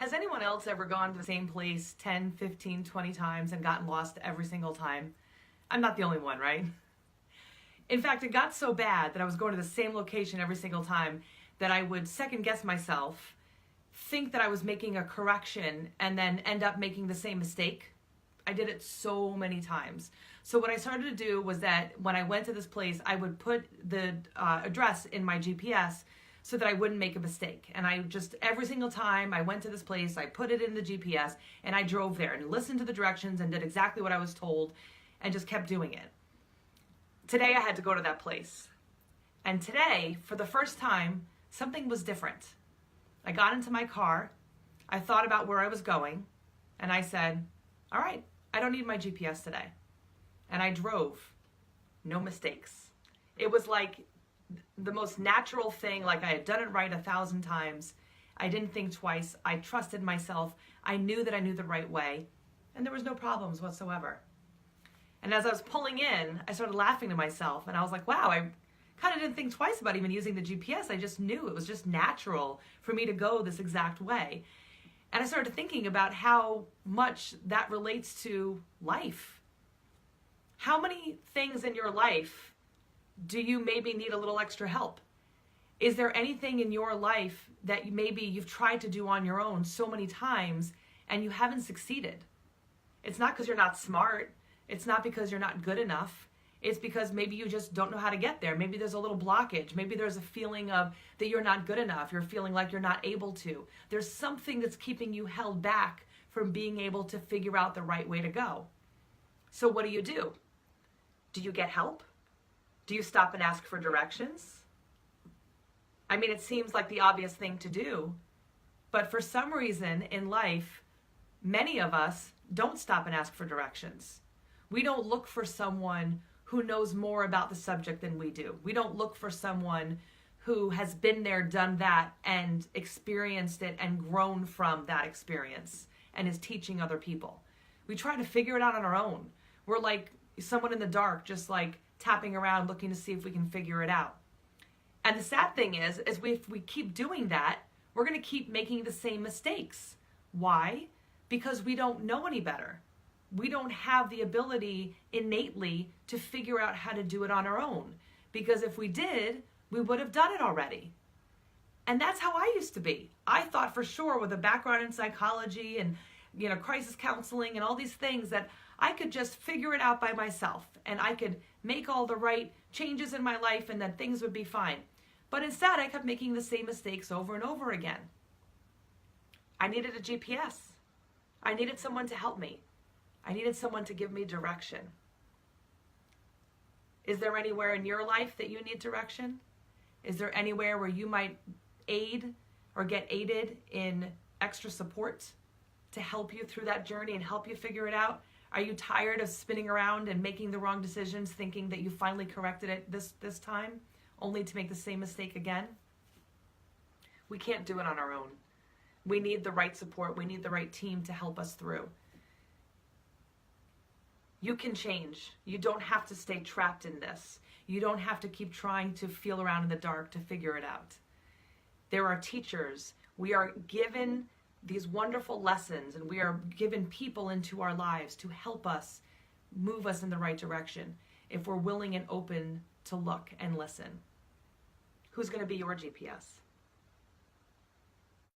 Has anyone else ever gone to the same place 10, 15, 20 times and gotten lost every single time? I'm not the only one, right? In fact, it got so bad that I was going to the same location every single time that I would second guess myself, think that I was making a correction, and then end up making the same mistake. I did it so many times. So what I started to do was that when I went to this place, I would put the address in my GPS so that I wouldn't make a mistake. And I just, every single time I went to this place, I put it in the GPS and I drove there and listened to the directions and did exactly what I was told and just kept doing it. Today I had to go to that place. And today, for the first time, something was different. I got into my car, I thought about where I was going, and I said, all right, I don't need my GPS today. And I drove, no mistakes. It was like the most natural thing, like I had done it right 1,000 times. I didn't think twice. I trusted myself. I knew that I knew the right way, and there was no problems whatsoever. And as I was pulling in, I started laughing to myself, and I was like, wow, I kind of didn't think twice about even using the GPS. I just knew it was just natural for me to go this exact way. And I started thinking about how much that relates to life. How many things in your life do you maybe need a little extra help? Is there anything in your life that maybe you've tried to do on your own so many times and you haven't succeeded? It's not because you're not smart. It's not because you're not good enough. It's because maybe you just don't know how to get there. Maybe there's a little blockage. Maybe there's a feeling of that you're not good enough. You're feeling like you're not able to. There's something that's keeping you held back from being able to figure out the right way to go. So what do? Do you get help? Do you stop and ask for directions? I mean, it seems like the obvious thing to do, but for some reason in life, many of us don't stop and ask for directions. We don't look for someone who knows more about the subject than we do. We don't look for someone who has been there, done that, and experienced it and grown from that experience and is teaching other people. We try to figure it out on our own. We're like someone in the dark, just like tapping around looking to see if we can figure it out. And the sad thing is if we keep doing that, we're going to keep making the same mistakes. Why? Because we don't know any better. We don't have the ability innately to figure out how to do it on our own. Because if we did, we would have done it already. And that's how I used to be. I thought for sure with a background in psychology and crisis counseling and all these things that I could just figure it out by myself and I could make all the right changes in my life and that things would be fine. But instead, I kept making the same mistakes over and over again. I needed a GPS. I needed someone to help me. I needed someone to give me direction. Is there anywhere in your life that you need direction? Is there anywhere where you might aid or get aided in extra support to help you through that journey and help you figure it out? Are you tired of spinning around and making the wrong decisions, thinking that you finally corrected it this time, only to make the same mistake again? We can't do it on our own. We need the right support. We need the right team to help us through. You can change. You don't have to stay trapped in this. You don't have to keep trying to feel around in the dark to figure it out. There are teachers. We are given these wonderful lessons and we are given people into our lives to help us, move us in the right direction if we're willing and open to look and listen. Who's going to be your GPS?